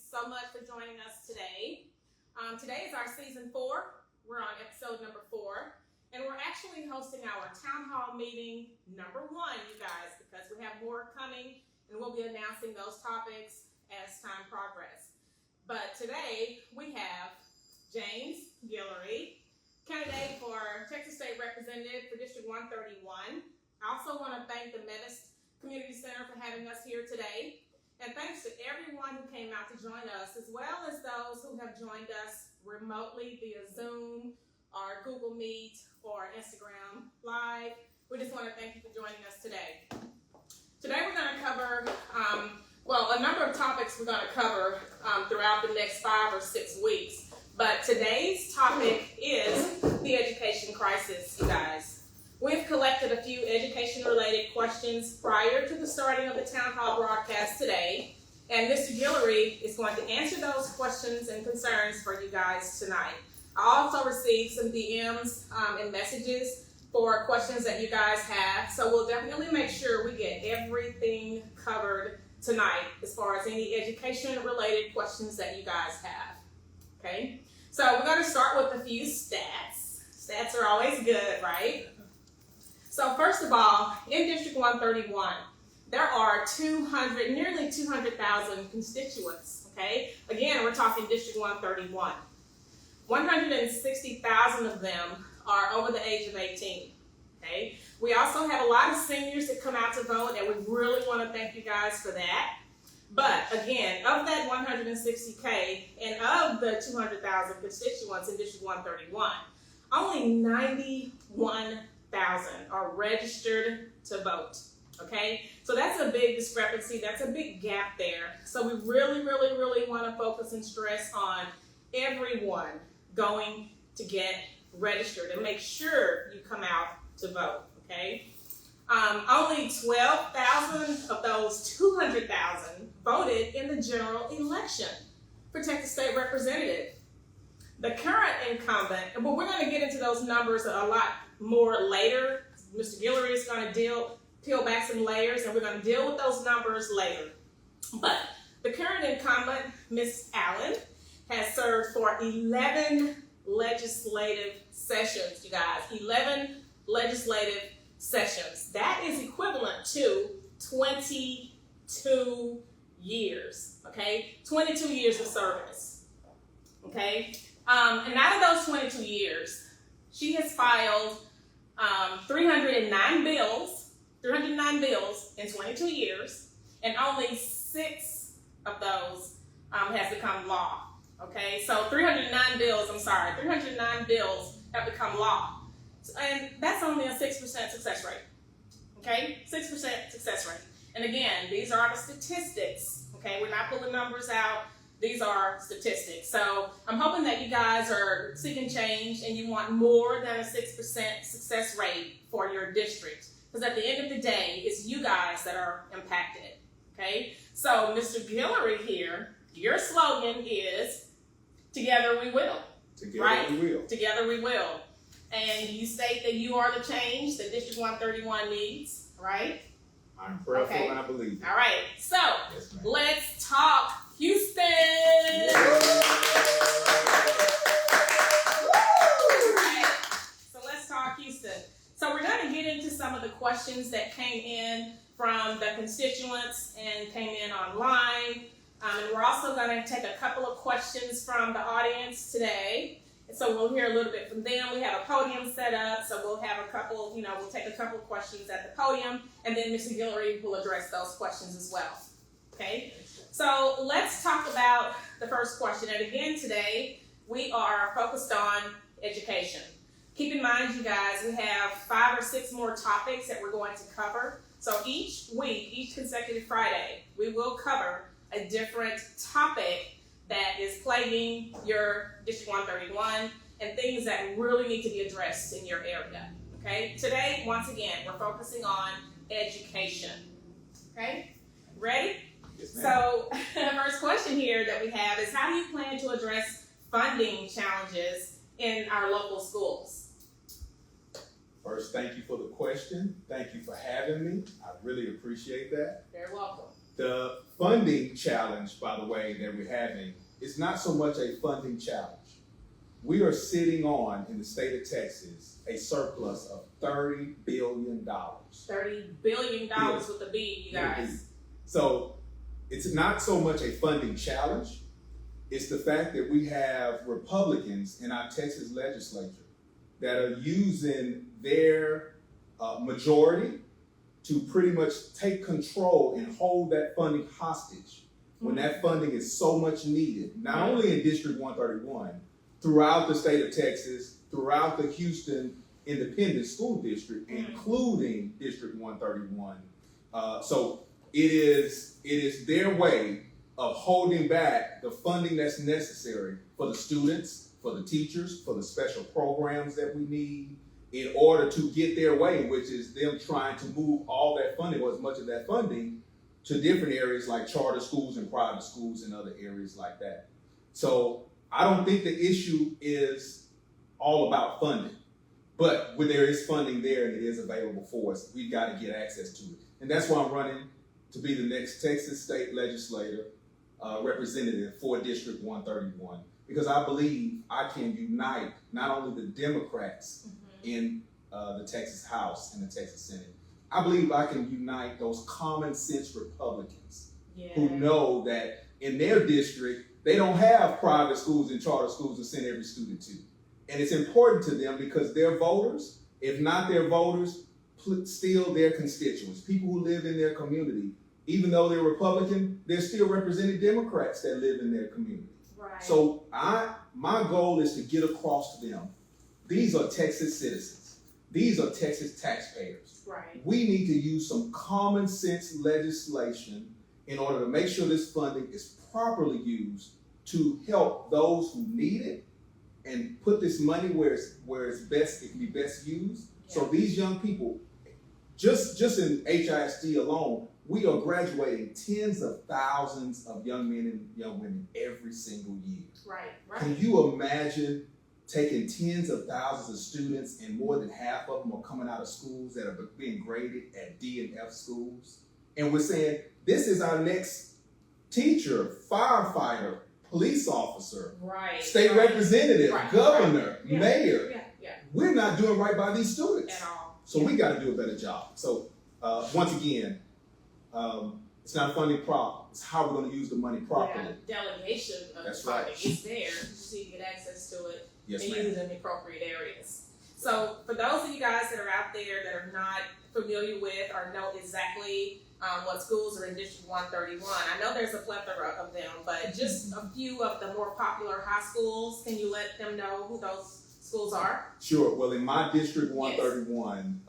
so much for joining us today. Today is our season 4. We're on episode number 4, and we're actually hosting our town hall meeting number 1, you guys, because we have more coming, and we'll be announcing those topics as time progresses. But today we have James Guillory, candidate for Texas State Representative for District 131. I also want to thank the Metis Community Center for having us here today. And thanks to everyone who came out to join us, as well as those who have joined us remotely via Zoom or Google Meet or Instagram Live. We just want to thank you for joining us today. Today we're going to cover, a number of topics we're going to cover throughout the next 5 or 6 weeks. But today's topic is the education crisis, you guys. We've collected a few education-related questions prior to the starting of the town hall broadcast today, and Mr. Guillory is going to answer those questions and concerns for you guys tonight. I also received some DMs and messages for questions that you guys have, so we'll definitely make sure we get everything covered tonight as far as any education-related questions that you guys have. Okay, so we're going to start with a few stats. Stats are always good, right? So first of all, in District 131, there are nearly 200,000 constituents, okay? Again, we're talking District 131. 160,000 of them are over the age of 18, okay? We also have a lot of seniors that come out to vote, and we really want to thank you guys for that. But again, of that 160K and of the 200,000 constituents in District 131, only 91,000 are registered to vote, okay? So that's a big discrepancy. That's a big gap there. So we really, really, really want to focus and stress on everyone going to get registered and make sure you come out to vote, okay? Only 12,000 of those 200,000 voted in the general election for Texas State Representative. The current incumbent, but we're going to get into those numbers a lot more later. Mr. Guillory is going to peel back some layers, and we're going to deal with those numbers later. But the current incumbent, Ms. Allen, has served for 11 legislative sessions, you guys. 11 legislative sessions. That is equivalent to 22 years, okay? 22 years of service, okay? And out of those 22 years, she has filed 309 bills in 22 years, and only 6 of those has become law, okay? So 309 bills have become law. And that's only a 6% success rate, okay? 6% success rate. And again, these are the statistics, okay? We're not pulling numbers out. These are statistics. So I'm hoping that you guys are seeking change and you want more than a 6% success rate for your district. Because at the end of the day, it's you guys that are impacted, okay? So Mr. Guillory here, your slogan is, together we will. Together we will. Together we will. And you state that you are the change that District 131 needs, right? I'm prayerful and I believe it. All right, so Yes, let's talk Houston. Right. So let's talk Houston. So we're going to get into some of the questions that came in from the constituents and came in online. And we're also going to take a couple of questions from the audience today. And so we'll hear a little bit from them. We have a podium set up, so we'll have a couple, we'll take a couple of questions at the podium, and then Mr. Guillory will address those questions as well. Okay? So let's talk about the first question. And again, today, we are focused on education. Keep in mind, you guys, we have 5 or 6 more topics that we're going to cover. So each week, each consecutive Friday, we will cover a different topic that is plaguing your District 131 and things that really need to be addressed in your area, okay? Today, once again, we're focusing on education, okay? Ready? Yes, ma'am. So the first question here that we have is, how do you plan to address funding challenges in our local schools? First, thank you for the question. Thank you for having me. I really appreciate that. Very welcome. The funding challenge, by the way, that we're having is not so much a funding challenge. We are sitting on, in the state of Texas, a surplus of $30 billion. $30 billion with a B, you guys. So it's not so much a funding challenge. It's the fact that we have Republicans in our Texas legislature that are using their majority to pretty much take control and hold that funding hostage when that funding is so much needed, not only in District 131, throughout the state of Texas, throughout the Houston Independent School District, including District 131. So it is their way of holding back the funding that's necessary for the students, for the teachers, for the special programs that we need in order to get their way, which is them trying to move all that funding, or as much of that funding, to different areas like charter schools and private schools and other areas like that. So I don't think the issue is all about funding, but when there is funding there and it is available for us, we've got to get access to it. And that's why I'm running to be the next Texas state legislator representative for District 131, because I believe I can unite not only the Democrats in the Texas House and the Texas Senate. I believe I can unite those common sense Republicans who know that in their district, they don't have private schools and charter schools to send every student to. And it's important to them because their voters, if not their voters, still their constituents, people who live in their community, even though they're Republican, they're still representing Democrats that live in their community. Right. So my goal is to get across to them. These are Texas citizens. These are Texas taxpayers. Right. We need to use some common sense legislation in order to make sure this funding is properly used to help those who need it and put this money where it's best, it can be best used. So these young people, just in HISD alone, we are graduating tens of thousands of young men and young women every single year. Right. Can you imagine taking tens of thousands of students and more than half of them are coming out of schools that are being graded at D and F schools? And we're saying, this is our next teacher, firefighter, police officer, state representative, governor, mayor. We're not doing right by these students. At all. So we got to do a better job. So once again, it's not a funding problem. It's how we're going to use the money properly. Delegation of the funding is there. You just need to get access to it and use it in the appropriate areas. So for those of you guys that are out there that are not familiar with or know exactly what schools are in District 131, I know there's a plethora of them, but just a few of the more popular high schools, can you let them know who those schools are? Sure. Well, in my District 131,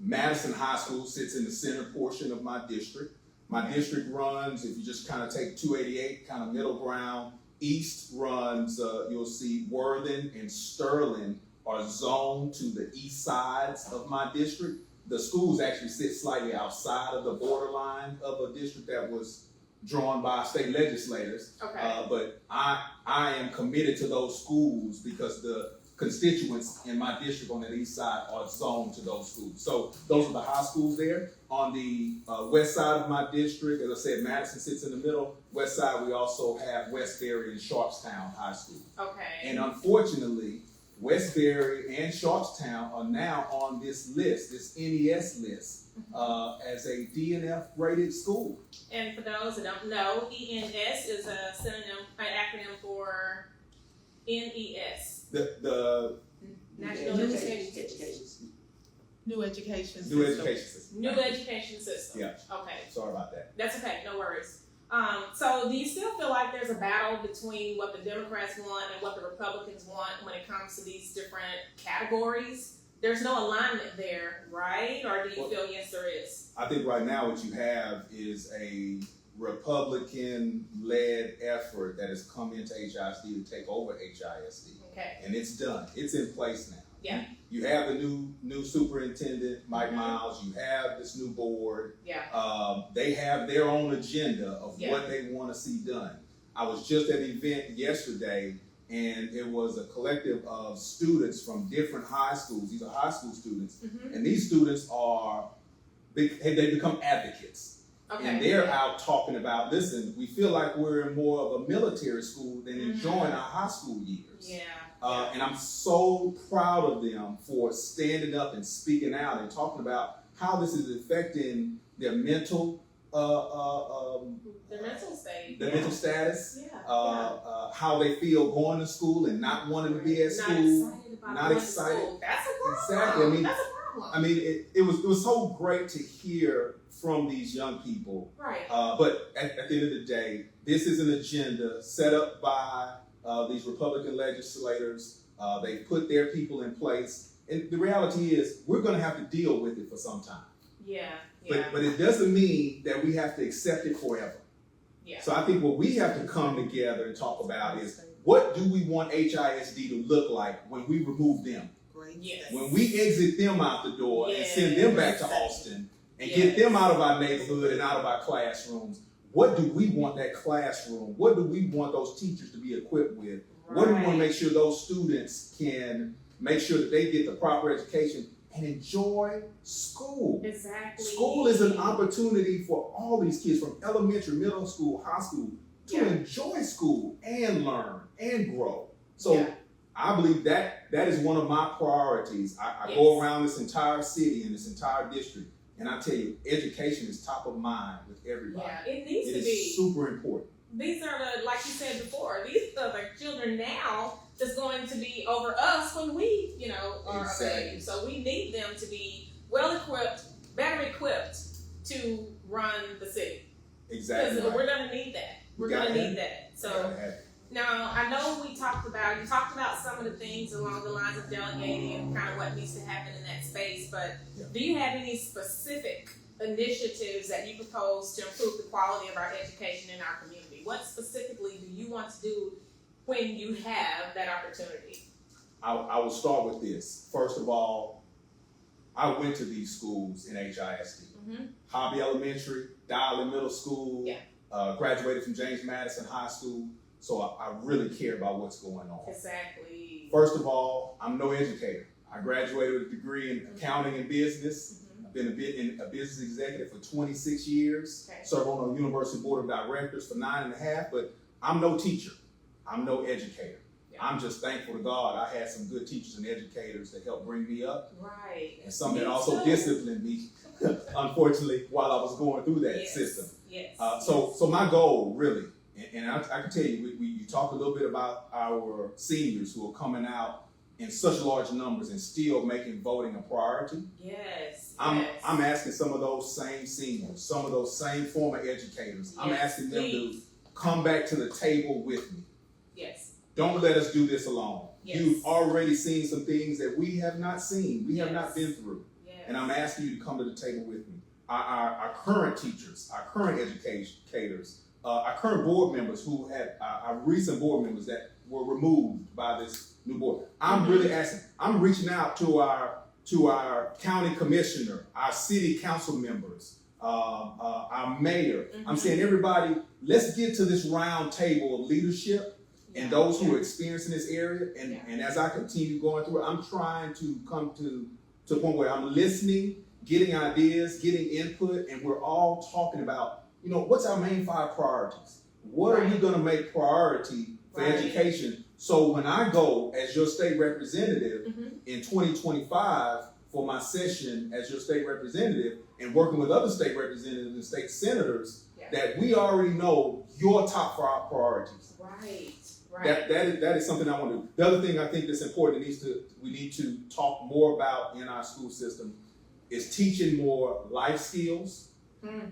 Madison High School sits in the center portion of my district. My district runs, if you just kind of take 288, kind of middle ground, east runs, you'll see Worthing and Sterling are zoned to the east sides of my district. The schools actually sit slightly outside of the borderline of a district that was drawn by state legislators. But I am committed to those schools because the constituents in my district on that east side are zoned to those schools. So those are the high schools there. On the west side of my district, as I said, Madison sits in the middle. West side, we also have Westbury and Sharpstown High School. And unfortunately, Westbury and Sharpstown are now on this list, this NES list, as a DNF rated school. And for those that don't know, ENS is a synonym, an acronym for NES. The National New Education System. New Education System. Yeah. Okay. Sorry about that. That's okay. No worries. So do you still feel like there's a battle between what the Democrats want and what the Republicans want when it comes to these different categories? There's no alignment there, right? Or do you feel yes, there is? I think right now what you have is a Republican-led effort that has come into HISD to take over HISD. And it's done. It's in place now. You have the new superintendent, Mike Miles. You have this new board. They have their own agenda of what they want to see done. I was just at an event yesterday, and it was a collective of students from different high schools. These are high school students, and these students they become advocates. Okay. And they're out talking about, listen, we feel like we're in more of a military school than enjoying our high school years. Yeah. And I'm so proud of them for standing up and speaking out and talking about how this is affecting their mental their mental state. their mental status, Yeah. how they feel going to school and not wanting to be at school. Not excited. That's a problem. Exactly. I mean, that's a problem. I mean, it was so great to hear from these young people. Right. But at the end of the day, this is an agenda set up by these Republican legislators. They put their people in place. And the reality is, we're going to have to deal with it for some time. Yeah. But it doesn't mean that we have to accept it forever. Yeah. So I think what we have to come together and talk about is, what do we want HISD to look like when we remove them? Yes. When we exit them out the door and send them back to Austin and Yes. get them out of our neighborhood and out of our classrooms, what do we want that classroom? What do we want those teachers to be equipped with? What do we want to make sure those students can make sure that they get the proper education and enjoy school? Exactly. School is an opportunity for all these kids from elementary, middle school, high school to enjoy school and learn and grow. So I believe that is one of my priorities. I go around this entire city and this entire district, and I tell you, education is top of mind with everybody. Yeah, it needs It to is be. super important. These are the, like you said before, these are the children now that's going to be over us when we, are of age. So we need them to be well equipped, better equipped to run the city. Exactly. Because we're going to need that. We're going to need that. So now I know you talked about some of the things along the lines of delegating and kind of what needs to happen in that space, but do you have any specific initiatives that you propose to improve the quality of our education in our community? What specifically do you want to do when you have that opportunity? I will start with this. First of all, I went to these schools in HISD. Hobby Elementary, Dowling Middle School, graduated from James Madison High School, so I really care about what's going on. Exactly. First of all, I'm no educator. I graduated with a degree in accounting and business. I've been a business executive for 26 years, served on a university board of directors for 9.5, but I'm no teacher. I'm no educator. I'm just thankful to God I had some good teachers and educators that helped bring me up. Right. And some that also disciplined me, unfortunately, while I was going through that system. Yes. So my goal, really, and I can tell you, you talked a little bit about our seniors who are coming out in such large numbers and still making voting a priority. Yes. I'm asking some of those same seniors, some of those same former educators, I'm asking them to come back to the table with me. Yes. Don't let us do this alone. Yes. You've already seen some things that we have not seen, we have not been through. Yes. And I'm asking you to come to the table with me. Our current teachers, our current educators, our current board members who had our recent board members that were removed by this new board. I'm really asking, I'm reaching out to our county commissioner, our city council members, our mayor. I'm saying, everybody, let's get to this round table of leadership and those who are experienced in this area. And as I continue going through it, I'm trying to come to a point where I'm listening, getting ideas, getting input, and we're all talking about, what's our main 5 priorities? What are you going to make priority for education? So when I go as your state representative in 2025 for my session as your state representative and working with other state representatives and state senators, that we already know your top 5 priorities. Right. That is something I want to do. The other thing I think that's important, we need to talk more about in our school system is teaching more life skills,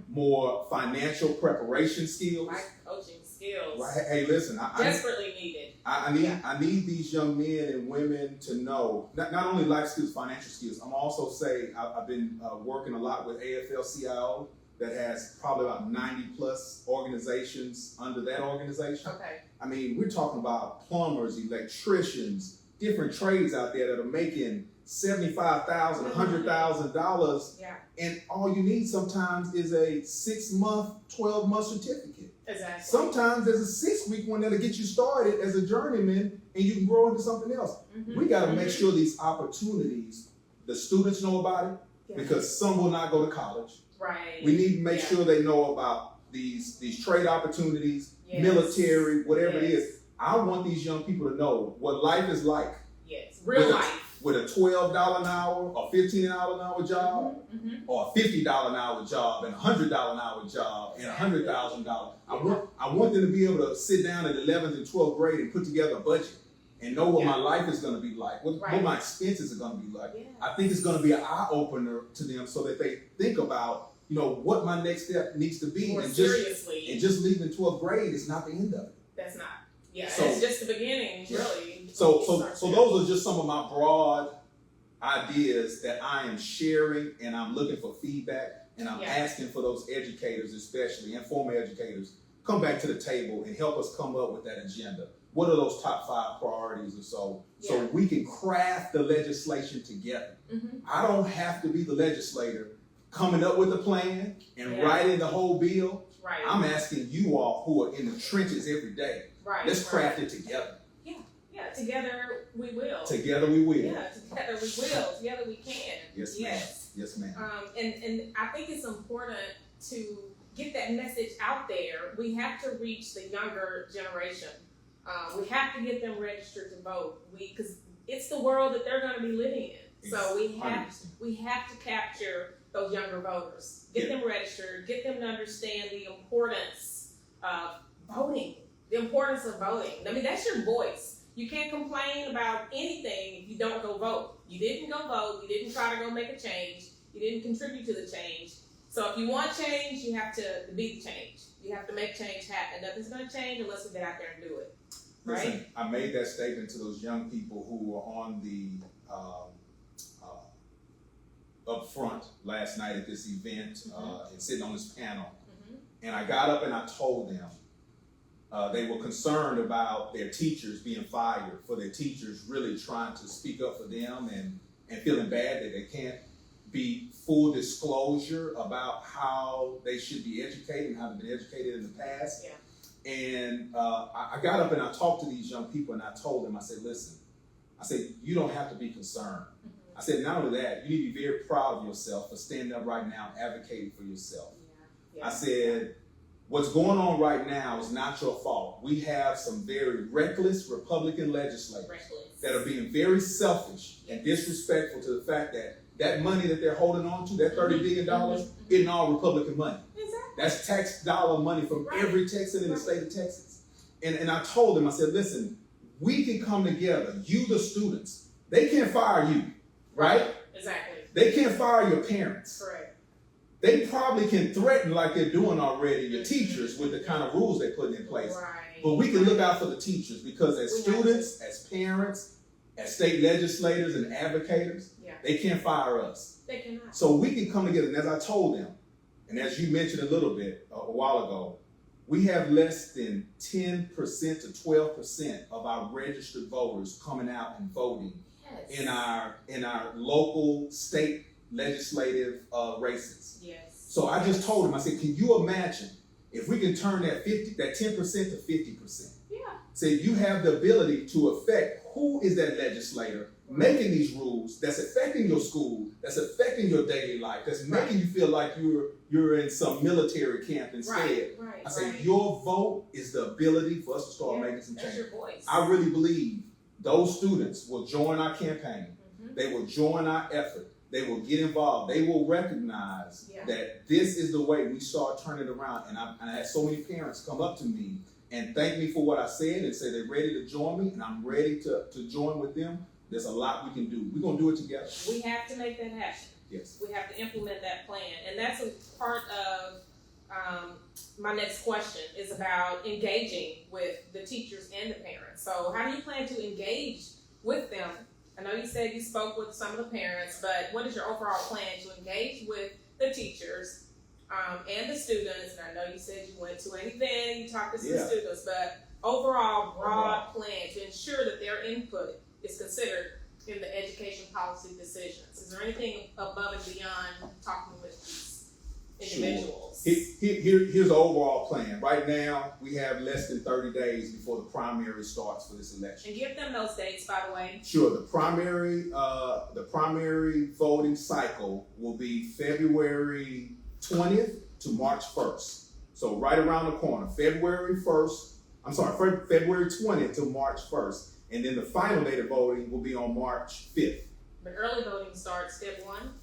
more financial preparation skills. Life coaching skills. Right. Hey, listen, desperately needed. I need these young men and women to know not only life skills, financial skills. I'm also saying I've been working a lot with AFL-CIO that has probably about 90 plus organizations under that organization. Okay. I mean, we're talking about plumbers, electricians, different trades out there that are making $75,000, $100,000, and all you need sometimes is a 6-month, 12-month certificate. Exactly. Sometimes there's a 6-week one that'll get you started as a journeyman, and you can grow into something else. We got to make sure these opportunities, the students know about it, because some will not go to college. Right. We need to make sure they know about these trade opportunities, military, whatever it is. I want these young people to know what life is like. Yes, real life. With a $12 an hour, or $15 an hour job, or a $50 an hour job, and a $100 an hour job, and $100,000. I want them to be able to sit down at 11th and 12th grade and put together a budget and know what my life is going to be like, what my expenses are going to be like. I think it's going to be an eye opener to them so that they think about, what my next step needs to be. More and seriously. Just leaving 12th grade is not the end of it. That's not. Yeah, so, it's just the beginning, really. So those are just some of my broad ideas that I am sharing, and I'm looking for feedback, and I'm asking for those educators, especially, and former educators, come back to the table and help us come up with that agenda. What are those top 5 priorities or so we can craft the legislation together. I don't have to be the legislator coming up with a plan and writing the whole bill. Right. I'm asking you all who are in the trenches every day. Right. Let's craft it together. Yeah, together we will. Together we will. Yeah, together we will. Together we can. Yes, ma'am. Yes, ma'am. And I think it's important to get that message out there. We have to reach the younger generation. We have to get them registered to vote. Because it's the world that they're going to be living in. So we have to capture those younger voters. Get them registered. Get them to understand the importance of voting. The importance of voting. I mean, that's your voice. You can't complain about anything if you don't go vote. You didn't go vote. You didn't try to go make a change. You didn't contribute to the change. So if you want change, you have to be the change. You have to make change happen. Nothing's going to change unless we get out there and do it. Right? Listen, I made that statement to those young people who were on the up front last night at this event and sitting on this panel. And I got up and I told them, they were concerned about their teachers being fired, for their teachers really trying to speak up for them and feeling bad that they can't be full disclosure about how they should be educated and how they've been educated in the past. And I got up and I talked to these young people and I told them, I said, listen, I said, you don't have to be concerned. I said, not only that, you need to be very proud of yourself for standing up right now and advocating for yourself. I said, what's going on right now is not your fault. We have some very reckless Republican legislators that are being very selfish and disrespectful to the fact that money that they're holding on to, that $30 billion, isn't all Republican money. That's tax dollar money from every Texan in the state of Texas. And I told them, I said, listen, we can come together, you the students. They can't fire you, right? Exactly. They can't fire your parents. Correct. They probably can threaten, like they're doing already, your teachers with the kind of rules they're putting in place. But we can look out for the teachers, because as students, as parents, as state legislators and advocators, they can't fire us. They cannot. So we can come together. And as I told them, and as you mentioned a little bit a while ago, we have less than 10% to 12% of our registered voters coming out and voting in our local, state legislative races. So I just told them, I said, can you imagine if we can turn that 10% to 50%? Say you have the ability to affect who is that legislator making these rules that's affecting your school, that's affecting your daily life, that's making you feel like you're in some military camp instead. I say your vote is the ability for us to start making some change. That's your voice. I really believe those students will join our campaign. They will join our effort. They will get involved. They will recognize that this is the way we start turning it around. And I had so many parents come up to me and thank me for what I said and say they're ready to join me, and I'm ready to join with them. There's a lot we can do. We're going to do it together. We have to make that happen. Yes. We have to implement that plan. And that's a part of my next question is about engaging with the teachers and the parents. So how do you plan to engage with them? I know you said you spoke with some of the parents, but what is your overall plan to engage with the teachers and the students? And I know you said you went to an event, you talked to some students, but overall broad plan to ensure that their input is considered in the education policy decisions. Is there anything above and beyond talking with these individuals? Here's the overall plan. Right now, we have less than 30 days before the primary starts for this election. And give them those dates, by the way. Sure. The primary voting cycle will be February 20th to March 1st. So right around the corner, February 20th to March 1st. And then the final date of voting will be on March 5th. But early voting starts Feb 1?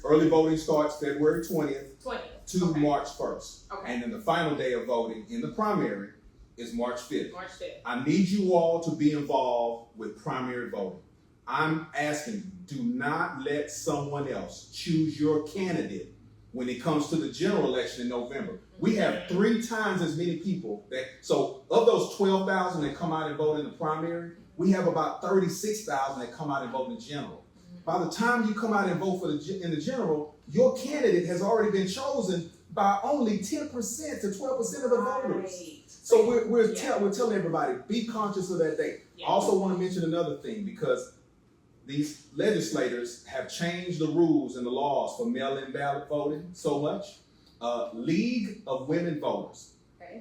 Early voting starts February 20th 20th. to March 1st. Okay. And then the final day of voting in the primary is March 5th. March 5th. I need you all to be involved with primary voting. I'm asking you, do not let someone else choose your candidate when it comes to the general election in November. We have 3 times as many people so of those 12,000 that come out and vote in the primary, we have about 36,000 that come out and vote in the general. By the time you come out and vote in the general, your candidate has already been chosen by only 10% to 12% of the voters. So we're telling everybody, be conscious of that date. I also want to mention another thing, because these legislators have changed the rules and the laws for mail-in ballot voting so much. League of Women Voters,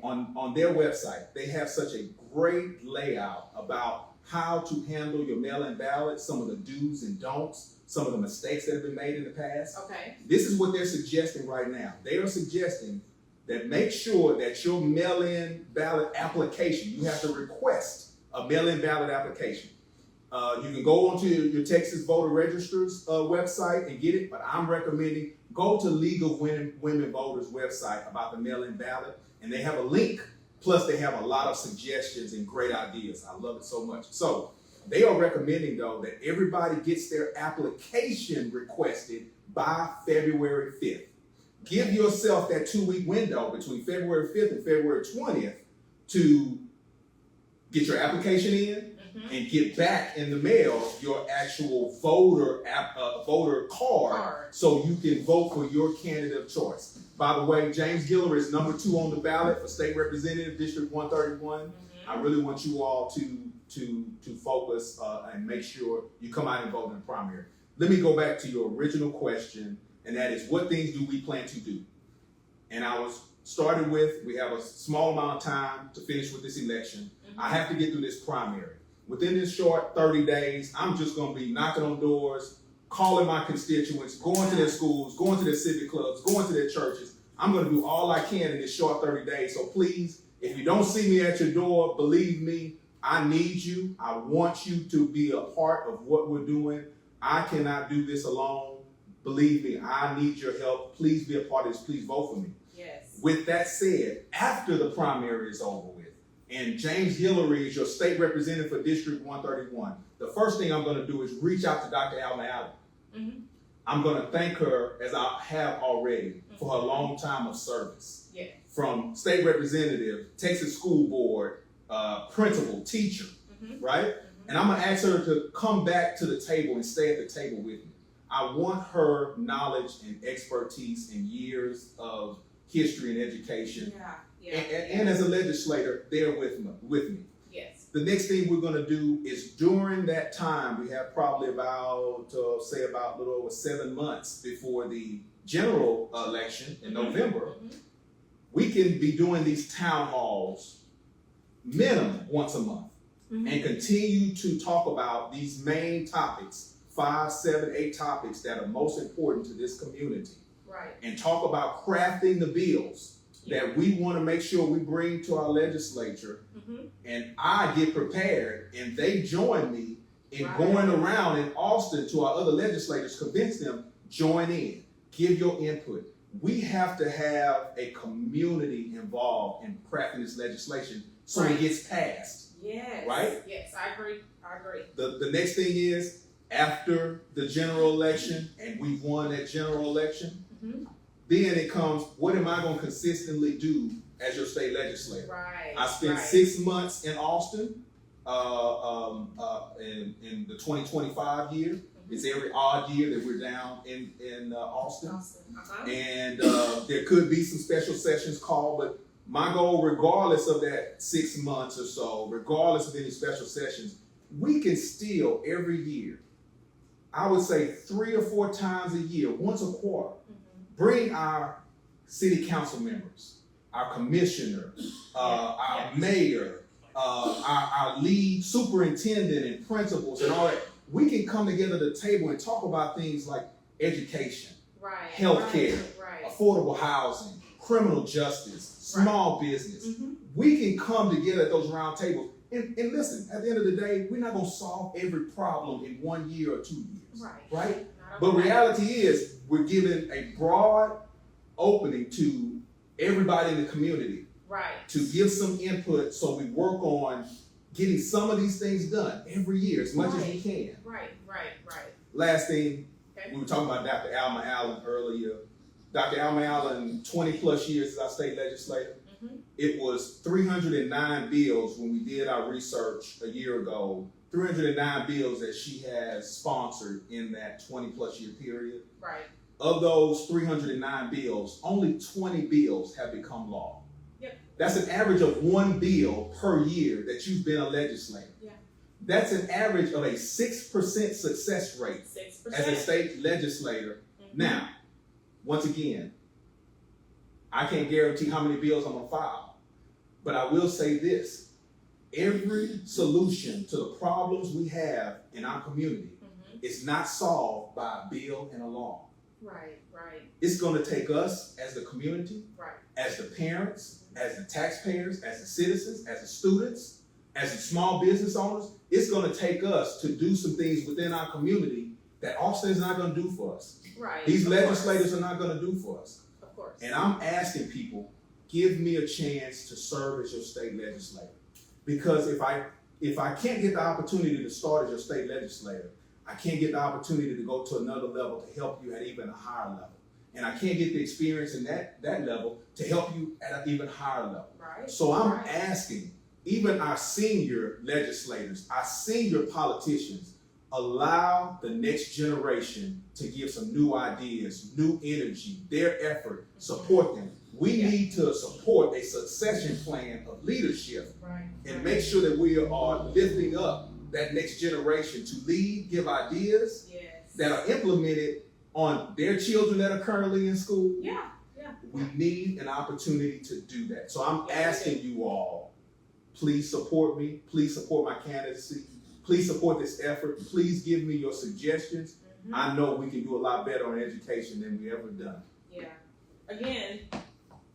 on their website, they have such a great layout about how to handle your mail-in ballot, some of the do's and don'ts, some of the mistakes that have been made in the past. Okay. This is what they're suggesting right now. They are suggesting that make sure that your mail-in ballot application, you have to request a mail-in ballot application. You can go onto your Texas Voter Register's website and get it, but I'm recommending go to League of Women Voters website about the mail-in ballot, and they have a link. Plus, they have a lot of suggestions and great ideas. I love it so much. So they are recommending, though, that everybody gets their application requested by February 5th. Give yourself that 2-week window between February 5th and February 20th to get your application in and get back in the mail your actual voter card so you can vote for your candidate of choice. By the way, James Giller is number 2 on the ballot for State Representative District 131. I really want you all to focus and make sure you come out and vote in the primary. Let me go back to your original question, and that is, what things do we plan to do? And I was started with, we have a small amount of time to finish with this election. I have to get through this primary. Within this short 30 days, I'm just going to be knocking on doors, calling my constituents, going to their schools, going to their civic clubs, going to their churches. I'm going to do all I can in this short 30 days. So please, if you don't see me at your door, believe me, I need you. I want you to be a part of what we're doing. I cannot do this alone. Believe me, I need your help. Please be a part of this. Please vote for me. Yes. With that said, after the primary is over with, and James Hillary is your state representative for District 131, the first thing I'm going to do is reach out to Dr. Alma Allen. I'm going to thank her, as I have already, for her long time of service. Yeah. From state representative, Texas school board, principal, teacher, right? And I'm going to ask her to come back to the table and stay at the table with me. I want her knowledge and expertise and years of history and education. And as a legislator, there with me. Yes. The next thing we're going to do is, during that time, we have probably about a little over 7 months before the general election in November. We can be doing these town halls minimum once a month and continue to talk about these main topics, 5, 7, 8 topics that are most important to this community. Right. And talk about crafting the bills that we want to make sure we bring to our legislature. And I get prepared, and they join me in going around in Austin to our other legislators, convince them, join in, give your input. We have to have a community involved in crafting this legislation so it gets passed. Yes. Right? Yes, I agree. The next thing is, after the general election, and we've won that general election, then it comes, what am I going to consistently do as your state legislator? Right. I spent 6 months in Austin in the 2025 year. It's every odd year that we're down in Austin. And there could be some special sessions called, but my goal, regardless of that 6 months or so, regardless of any special sessions, we can still every year, I would say 3 or 4 times a year, once a quarter, bring our city council members, our commissioner, our mayor, our lead superintendent and principals and all that. We can come together at the table and talk about things like education, healthcare, affordable housing, criminal justice, small business. We can come together at those round tables. And listen, at the end of the day, we're not going to solve every problem in 1 year or 2 years. Right? But reality is, we're giving a broad opening to everybody in the community to give some input, so we work on getting some of these things done every year as much as we can. Right. Last thing, we were talking about Dr. Alma Allen earlier. Dr. Alma Allen, 20 plus years as our state legislator. It was 309 bills when we did our research a year ago. 309 bills that she has sponsored in that 20 plus year period. Of those 309 bills, only 20 bills have become law. That's an average of 1 bill per year that you've been a legislator. That's an average of a 6% success rate as a state legislator. Now, once again, I can't guarantee how many bills I'm going to file, but I will say this. Every solution to the problems we have in our community is not solved by a bill and a law. It's going to take us as the community, as the parents, as the taxpayers, as the citizens, as the students, as the small business owners. It's going to take us to do some things within our community that Austin is not going to do for us. These legislators are not going to do for us. And I'm asking people, give me a chance to serve as your state legislator. Because if I can't get the opportunity to start as your state legislator, I can't get the opportunity to go to another level to help you at even a higher level. And I can't get the experience in that level to help you at an even higher level. So I'm asking even our senior legislators, our senior politicians, allow the next generation to give some new ideas, new energy, their effort, support them. We need to support a succession plan of leadership and make sure that we are lifting up that next generation to lead, give ideas that are implemented on their children that are currently in school. We need an opportunity to do that. So I'm asking you all, please support me. Please support my candidacy. Please support this effort. Please give me your suggestions. I know we can do a lot better on education than we ever done. Again,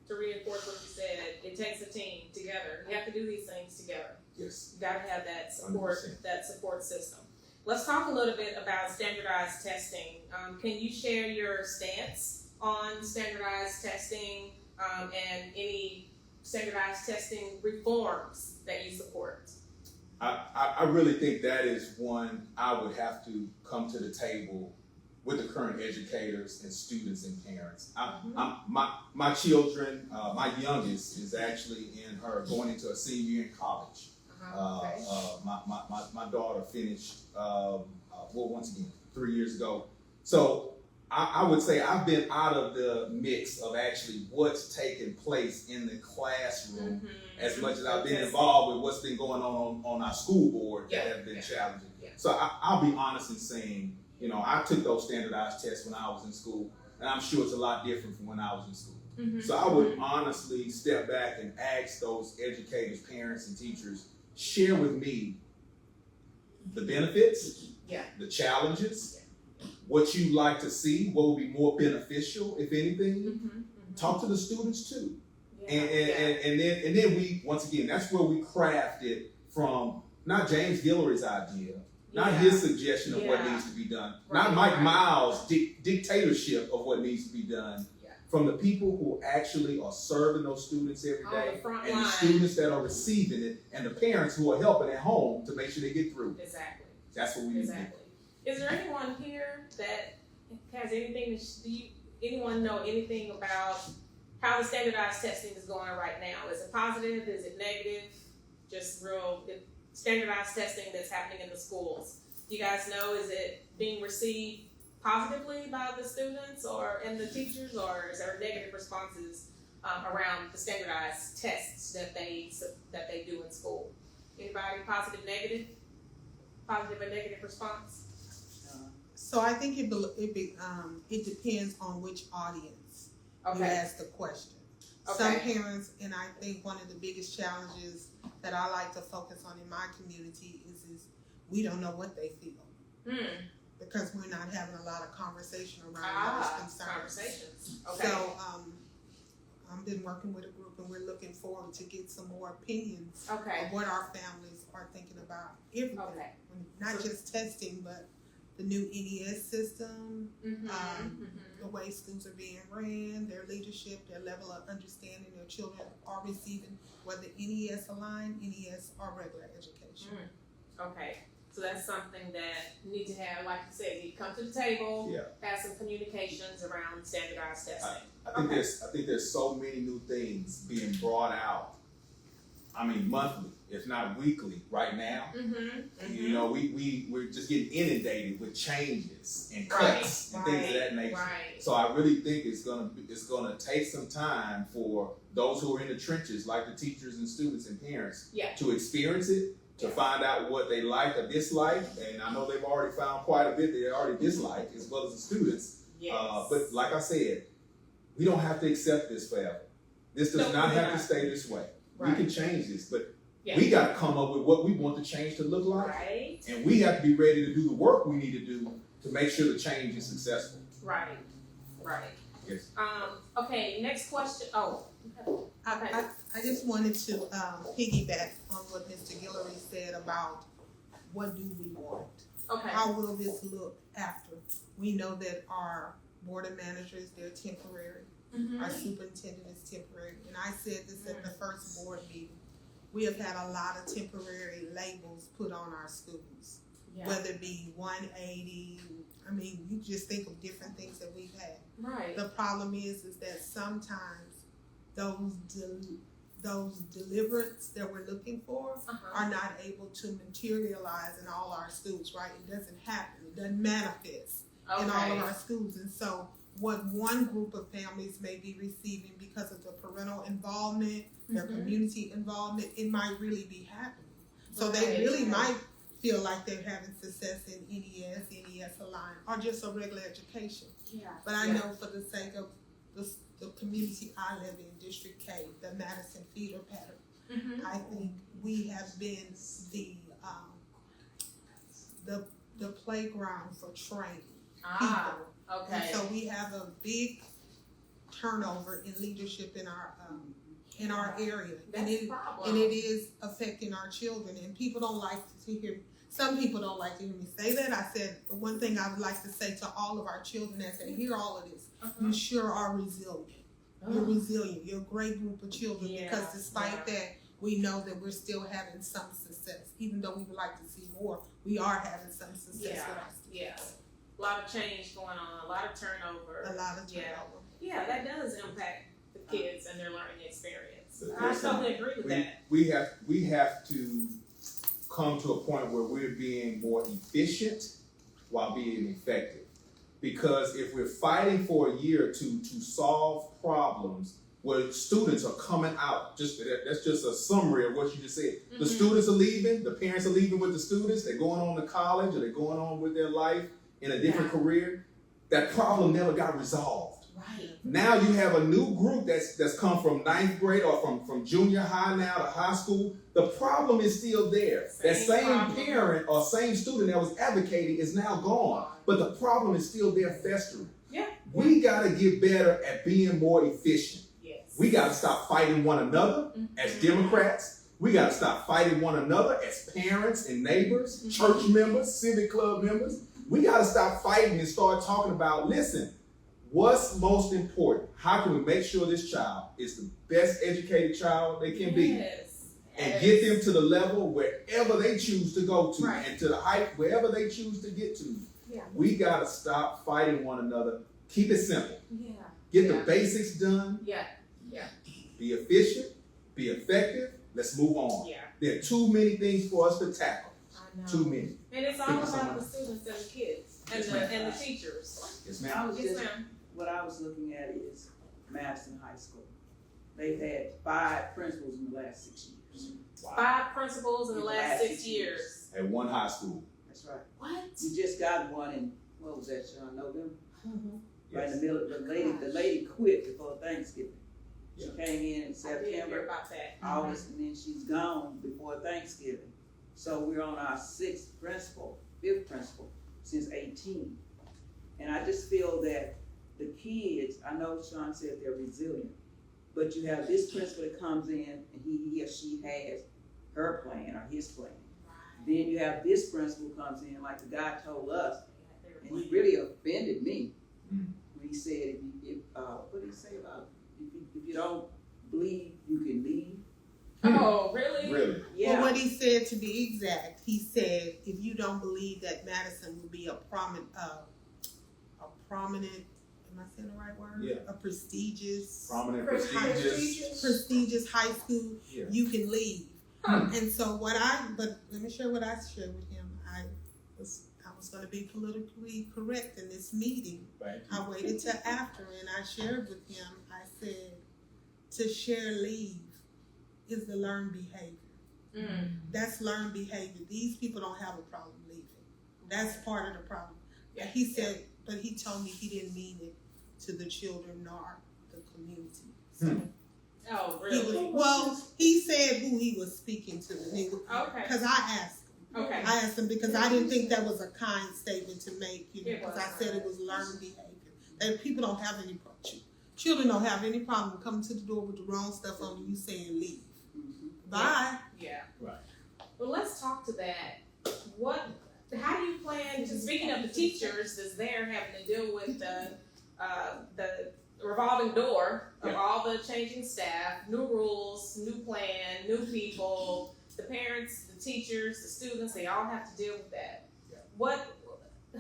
to reinforce what you said, it takes a team together. You have to do these things together. Yes. You got to have that support, 100%. that support system. Let's talk a little bit about standardized testing. Can you share your stance on standardized testing and any standardized testing reforms that you support? I really think that is one I would have to come to the table with the current educators and students and parents. My children, my youngest is actually going into a senior year in college. My daughter finished, once again, 3 years ago. So I would say I've been out of the mix of actually what's taking place in the classroom as much as I've been involved with what's been going on our school board that have been challenging. So I'll be honest in saying, I took those standardized tests when I was in school, and I'm sure it's a lot different from when I was in school. So I would honestly step back and ask those educators, parents, and teachers, share with me the benefits, the challenges, what you'd like to see, what would be more beneficial, if anything. Talk to the students too. And then we, once again, that's where we crafted from not James Guillory's idea, not his suggestion of what needs to be done, not Mike Miles' dictatorship of what needs to be done, from the people who actually are serving those students every day, and the students that are receiving it, and the parents who are helping at home to make sure they get through. That's what we need to do. Is there anyone here that has anything, anyone know anything about how the standardized testing is going right now? Is it positive? Is it negative? Just real standardized testing that's happening in the schools. You guys know, is it being received positively by the students and the teachers, or is there negative responses around the standardized tests that they do in school? Anybody positive, negative? Positive and negative response? So I think it depends on which audience you ask the question. Some parents, and I think one of the biggest challenges that I like to focus on in my community is we don't know what they feel. because we're not having a lot of conversation around those concerns. Conversations. Okay. So, I've been working with a group, and we're looking forward to get some more opinions of what our families are thinking about everything. Okay. Not just testing, but the new NES system, the way schools are being ran, their leadership, their level of understanding their children are receiving, whether NES aligned, NES, or regular education. Okay. So that's something that you need to have, like you said, you come to the table, have some communications around standardized testing. I think there's so many new things being brought out. I mean, monthly, if not weekly, right now. You know, we're just getting inundated with changes and cuts and things of that nature. So I really think it's gonna take some time for those who are in the trenches, like the teachers and students and parents, to experience it, to find out what they like or dislike. And I know they've already found quite a bit they already dislike, as well as the students. But like I said, we don't have to accept this forever. This does not have to stay this way. We can change this, but we got to come up with what we want the change to look like. And we have to be ready to do the work we need to do to make sure the change is successful. Right. Yes. Okay, next question. I just wanted to piggyback on what Mr. Guillory said about what do we want? How will this look after? We know that our board of managers, they're temporary. Our superintendent is temporary. And I said this at the first board meeting. We have had a lot of temporary labels put on our schools, whether it be 180. I mean, you just think of different things that we've had. The problem is that sometimes those deliverance that we're looking for are not able to materialize in all our schools, right? It doesn't happen. It doesn't manifest in all of our schools. And so what one group of families may be receiving because of the parental involvement, their community involvement, it might really be happening. So they really might feel like they're having success in NES Align, or just a regular education. But I know for the sake of the community I live in, District K, the Madison feeder pattern, I think we have been the playground for training people. And so we have a big turnover in leadership in our area, and it is affecting our children. And people don't like to hear. Some people don't like to hear me say that. I said the one thing I would like to say to all of our children as they hear all of this: you sure are resilient. You're resilient. You're a great group of children because despite that, we know that we're still having some success. Even though we would like to see more, we are having some success with our students. A lot of change going on, a lot of turnover. Yeah, that does impact the kids and their learning experience. I totally agree with that. We have to come to a point where we're being more efficient while being effective. Because if we're fighting for a year or two to solve problems where students are coming out, that's just a summary of what you just said. The students are leaving, the parents are leaving with the students, they're going on to college or they're going on with their life in a different career. That problem never got resolved. Now you have a new group that's come from 9th grade or from junior high now to high school. The problem is still there. That same parent or same student that was advocating is now gone. But the problem is still there festering. We got to get better at being more efficient. We got to stop fighting one another as Democrats. We got to stop fighting one another as parents and neighbors, church members, civic club members. We got to stop fighting and start talking about, listen, what's most important? How can we make sure this child is the best educated child they can be? And get them to the level wherever they choose to go to and to the height wherever they choose to get to. We got to stop fighting one another. Keep it simple. Get the basics done. Be efficient. Be effective. Let's move on. There are too many things for us to tackle. Too many. And it's all about the students and the kids and the teachers. Yes, ma'am. What I was looking at is Madison High School. They've had 5 principals in the last 6 years. 5 principals in the last 6 years. At one high school. That's right. What? We just got one in, what was that, Sean? November? Right in the middle. The lady quit before Thanksgiving. She came in September, August, and then she's gone before Thanksgiving. So we're on our 5th principal. since 18. And I just feel that the kids, I know Sean said they're resilient, but you have this principal that comes in and he or she has her plan or his plan. Then you have this principal comes in, like the guy told us, and he really offended me when he said, what did he say about if you don't believe, you can leave. Oh, really? Really? Yeah. Well, what he said, to be exact, he said, if you don't believe that Madison will be a prominent, am I saying the right word? Yeah. A prestigious Prestigious. high school, Yeah. you can leave. And so but let me share what I shared with him. I was going to be politically correct in this meeting. Thank you. I waited till after, and I shared with him. I said, to share leave is the learned behavior. That's learned behavior. These people don't have a problem leaving. That's part of the problem. Yeah. He said, but he told me he didn't mean it to the children nor the community. So Oh, really? he said who he was speaking to. Okay. Because I asked him. Okay. I asked him because I didn't think that was a kind statement to make, It because was. I said it was learned behavior. That people don't have any problem. Children don't have any problem coming to the door with the wrong stuff on you saying leave. Bye. Yeah. Right. Well, let's talk to that. How do you plan, speaking of the teachers that's there having to deal with the revolving door of all the changing staff, new rules, new plan, new people, the parents, the teachers, the students, they all have to deal with that. Yeah.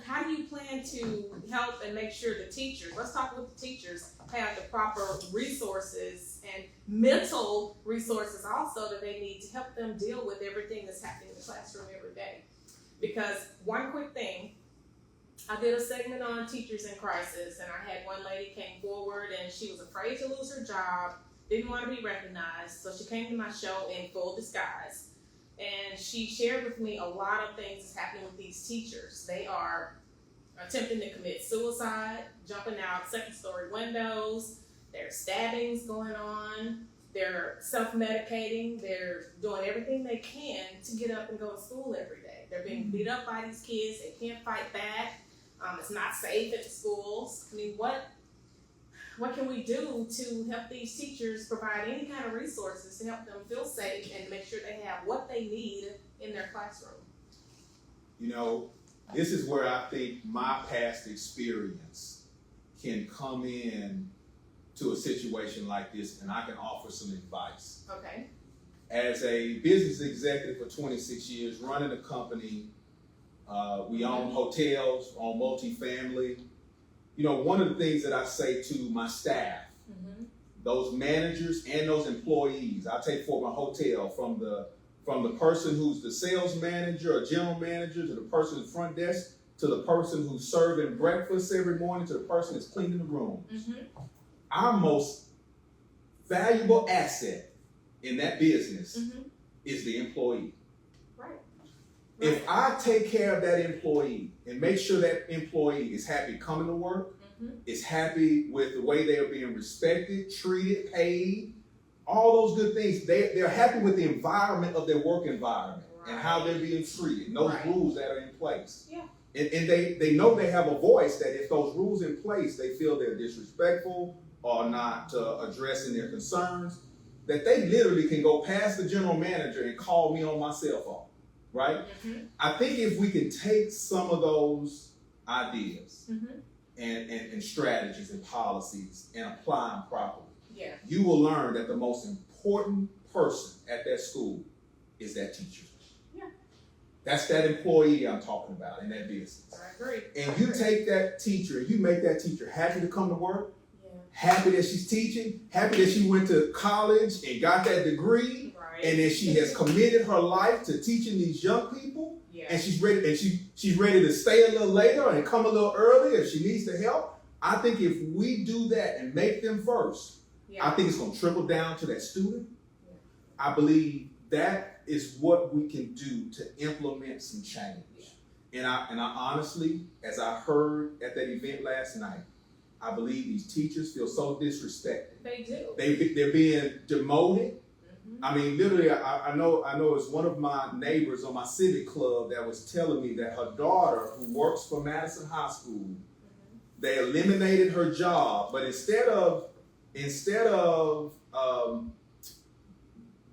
How do you plan to help and make sure the teachers, let's talk with the teachers, have the proper resources and mental resources also that they need to help them deal with everything that's happening in the classroom every day? Because one quick thing, I did a segment on teachers in crisis, and I had one lady came forward and she was afraid to lose her job, didn't want to be recognized, so she came to my show in full disguise. And she shared with me a lot of things that's happening with these teachers. They are attempting to commit suicide, jumping out second-story windows, there's stabbings going on, they're self-medicating, they're doing everything they can to get up and go to school every day. They're being beat up by these kids, they can't fight back, it's not safe at the schools. I mean, what can we do to help these teachers provide any kind of resources to help them feel safe and make sure they have what they need in their classroom? You know, this is where I think my past experience can come in to a situation like this, and I can offer some advice. Okay. As a business executive for 26 years, running a company, we own hotels, own multifamily. You know, one of the things that I say to my staff, those managers and those employees, I take for my hotel from the person who's the sales manager or general manager, to the person in the front desk, to the person who's serving breakfast every morning, to the person that's cleaning the rooms. Our most valuable asset in that business is the employee. Right. If I take care of that employee and make sure that employee is happy coming to work, is happy with the way they are being respected, treated, paid, all those good things, they're happy with the environment of their work environment and how they're being treated and those rules that are in place. Yeah. And they know they have a voice, that if those rules in place, they feel they're disrespectful or not addressing their concerns, that they literally can go past the general manager and call me on my cell phone, right? I think if we can take some of those ideas and strategies and policies and apply them properly, you will learn that the most important person at that school is that teacher. That's that employee I'm talking about in that business. I agree. And you take that teacher and you make that teacher happy to come to work, happy that she's teaching, happy that she went to college and got that degree, and that she has committed her life to teaching these young people, and she's ready, and she's ready to stay a little later and come a little earlier if she needs the help. I think if we do that and make them first, I think it's going to trickle down to that student. I believe that is what we can do to implement some change. And I honestly, as I heard at that event last night, I believe these teachers feel so disrespected. They do. They're being demoted. I mean, literally, I know it's one of my neighbors on my civic club that was telling me that her daughter, who works for Madison High School, they eliminated her job, but instead of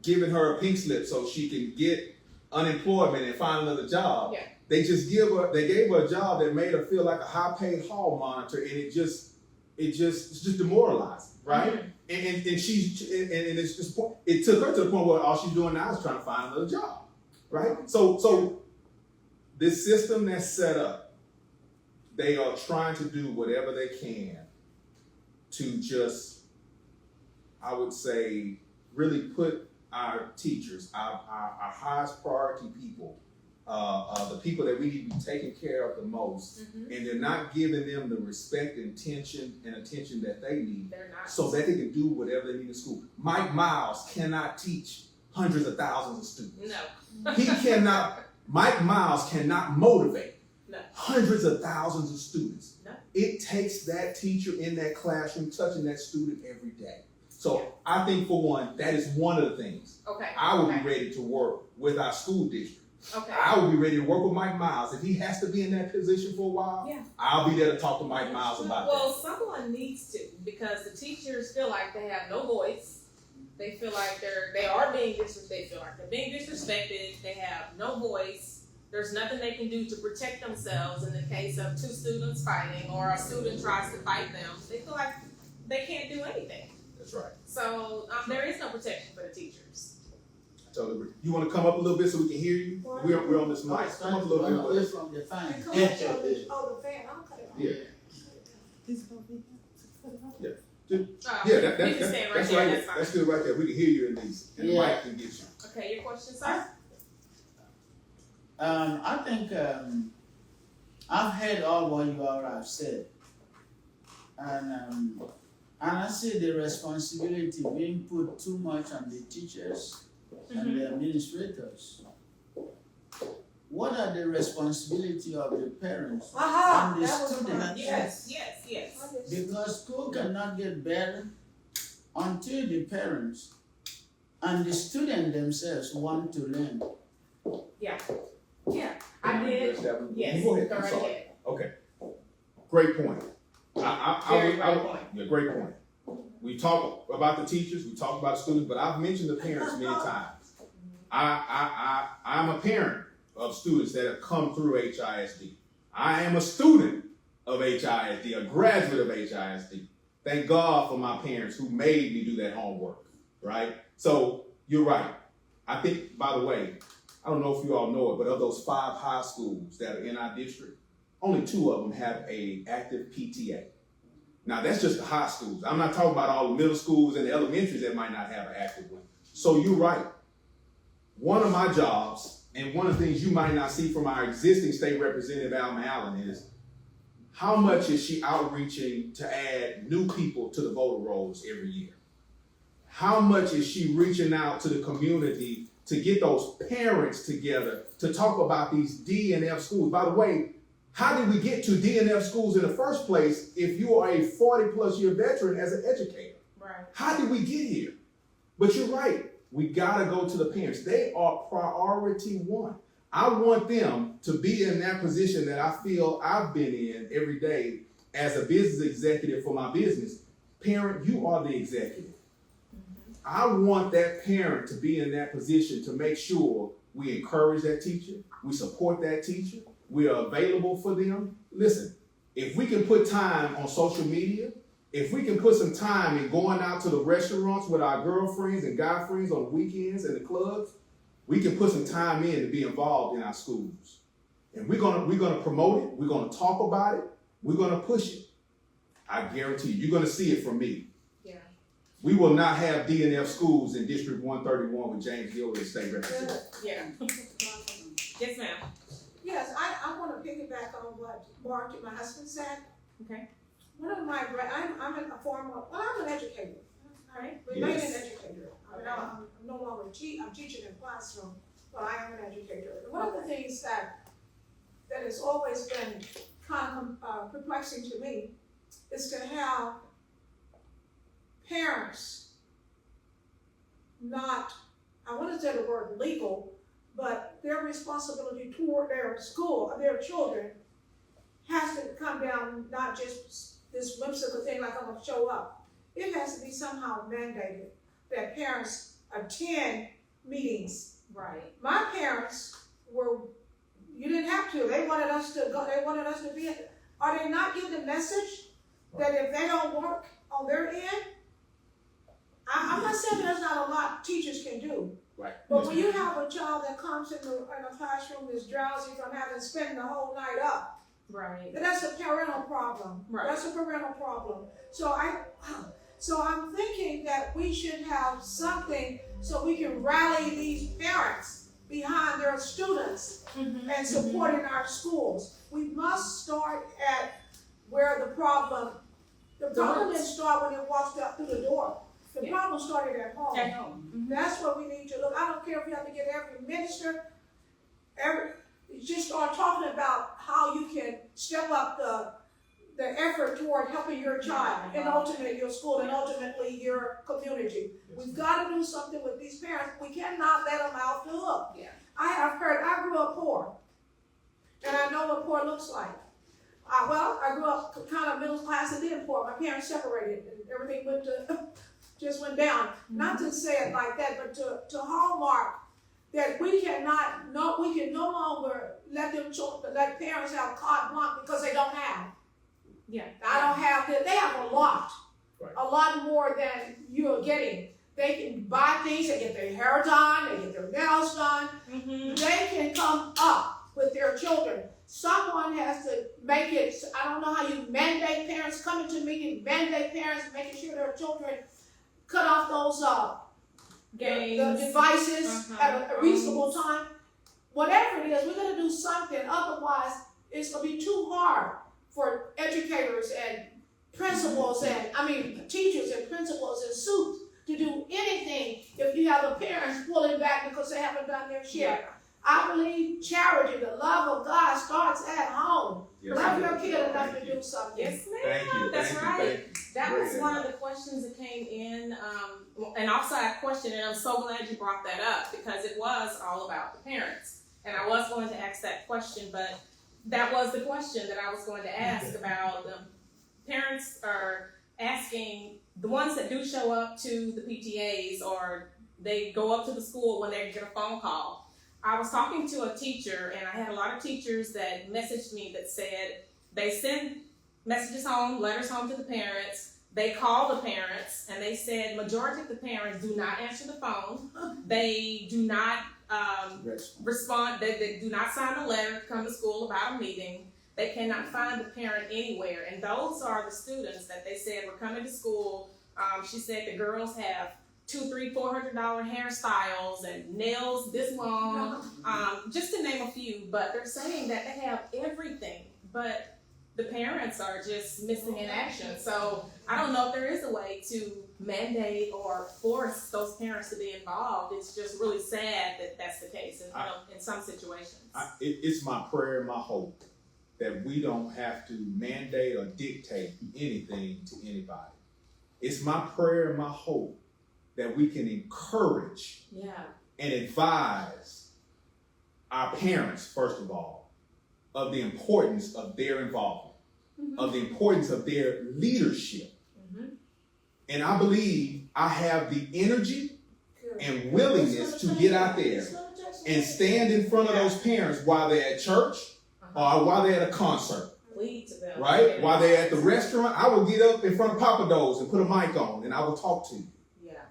giving her a pink slip so she can get unemployment and find another job, they gave her a job that made her feel like a high-paid hall monitor, and it's just demoralizing, right? And it took her to the point where all she's doing now is trying to find another job, right? So this system that's set up, they are trying to do whatever they can to just, I would say, really put our teachers, our highest priority people, the people that we need to be taking care of the most, and they're not giving them the respect and attention that they need, so that they can do whatever they need in school. Mike Miles cannot teach hundreds of thousands of students. No. He cannot. Mike Miles cannot motivate hundreds of thousands of students. No. It takes that teacher in that classroom touching that student every day. So I think, for one, that is one of the things. I would be ready to work with our school district. I would be ready to work with Mike Miles. If he has to be in that position for a while, I'll be there to talk to Mike Miles about that. Well, someone needs to, because the teachers feel like they have no voice. They feel like they are being disrespected. They feel like they're being disrespected. They have no voice. There's nothing they can do to protect themselves in the case of two students fighting, or a student tries to fight them. They feel like they can't do anything. That's right. So there is no protection for the teachers. Totally agree. You want to come up a little bit so we can hear you? We're on this mic. Come up a little bit. From the fan. Oh, the fan. I'll cut it off. Yeah. You can stand right that's there. right. That's fine. That's good right there. We can hear you in these, and the mic can get you. Okay, your question, sir? I think I've heard all what you all have said, and I see the responsibility being put too much on the teachers and the administrators. What are the responsibility of the parents and the students? Yes. Because school cannot get better until the parents and the students themselves want to learn. Yeah, I did. Yes, Go ahead. go I'm right sorry. ahead. Okay. Great point. Very great point. Yeah, great point. We talk about the teachers, we talk about the students, but I've mentioned the parents many times. I'm a parent of students that have come through HISD. I am a student of HISD, a graduate of HISD. Thank God for my parents who made me do that homework, right? So you're right. I think, by the way, I don't know if you all know it, but of those 5 high schools that are in our district, only 2 of them have an active PTA. Now, that's just the high schools. I'm not talking about all the middle schools and the elementaries that might not have an active one. So you're right. One of my jobs, and one of the things you might not see from our existing state representative, Alma Allen, is how much is she outreaching to add new people to the voter rolls every year? How much is she reaching out to the community to get those parents together to talk about these D and F schools? By the way, how did we get to D and F schools in the first place if you are a 40+ year veteran as an educator? Right. How did we get here? But you're right. We gotta go to the parents. They are priority one. I want them to be in that position that I feel I've been in every day as a business executive for my business. Parent, you are the executive. I want that parent to be in that position to make sure we encourage that teacher, we support that teacher, we are available for them. Listen, if we can put time on social media, if we can put some time in going out to the restaurants with our girlfriends and guy friends on the weekends and the clubs, we can put some time in to be involved in our schools. And we're gonna promote it, we're gonna talk about it, we're gonna push it. I guarantee you're gonna see it from me. Yeah. We will not have D and F schools in District 131 with James Gilbert as state representative. Yeah. Yes, ma'am. Yes, I want to piggyback on what Mark, my husband, said. Okay. One of my, I'm an educator. Right? Remain an educator. I'm no longer I'm teaching in classroom, but I am an educator. And one of the things that has always been kind of perplexing to me is to have parents not I want to say the word legal, but their responsibility toward their school, their children, has to come down, not just this whimsical thing like I'm gonna show up. It has to be somehow mandated that parents attend meetings. Right. My parents were, you didn't have to, they wanted us to go, they wanted us to be, are they not getting the message that if they don't work on their end, I'm not saying there's not a lot teachers can do. Right. But when you have a child that comes in a classroom that's drowsy from having spent the whole night up, Right. that's a parental problem. Right. That's a parental problem. So I'm thinking that we should have something so we can rally these parents behind their students and supporting our schools. We must start at where the problem didn't start when it walked up through the door. The problem started at home. At home. That's what we need to look. I don't care if you have to get every minister, just start talking about how you can step up the effort toward helping your child and ultimately your school and ultimately your community. We've got to do something with these parents. We cannot let them out the hook. Yeah. I grew up poor, and I know what poor looks like. I grew up kind of middle class and then poor. My parents separated and everything just went down. Not to say it like that, but to hallmark that we can no longer let parents have carte blanche because they don't have. Yeah. I don't have that. They have a lot. Right. A lot more than you're getting. They can buy things, they get their hair done, they get their nails done. They can come up with their children. Someone has to make it. I don't know how you mandate parents coming to meetings, mandate parents making sure their children cut off those games, the devices at a reasonable time. Whatever it is, we're going to do something. Otherwise, it's going to be too hard for educators and principals teachers and principals in suits to do anything if you have the parents pulling back because they haven't done their share. Yeah. I believe charity, the love of God, starts at home. Yes, Love ma'am. your kid enough Thank to you. do something. Yes, ma'am. Thank you. That's Thank you. right. Thank you. That Great was one of advice. the questions that came in, an offside question, and I'm so glad you brought that up because it was all about the parents. And I was going to ask that question, but that was the question that I was going to ask about the parents are asking, the ones that do show up to the PTAs or they go up to the school when they get a phone call. I was talking to a teacher, and I had a lot of teachers that messaged me that said they send messages home, letters home to the parents. They call the parents, and they said majority of the parents do not answer the phone. They do not respond. They do not sign a letter to come to school about a meeting. They cannot find the parent anywhere, and those are the students that they said were coming to school. She said the girls have $200, $300, $400 hairstyles and nails this long, just to name a few. But they're saying that they have everything, but the parents are just missing in action. So I don't know if there is a way to mandate or force those parents to be involved. It's just really sad that that's the case in some situations. It's my prayer and my hope that we don't have to mandate or dictate anything to anybody. It's my prayer and my hope that we can encourage and advise our parents, first of all, of the importance of their involvement, of the importance of their leadership. And I believe I have the energy and willingness to get out there and stand in front of those parents while they're at church or while they're at a concert. Lead to them. Right? While they're at the restaurant, I will get up in front of Papa Do's and put a mic on and I will talk to you.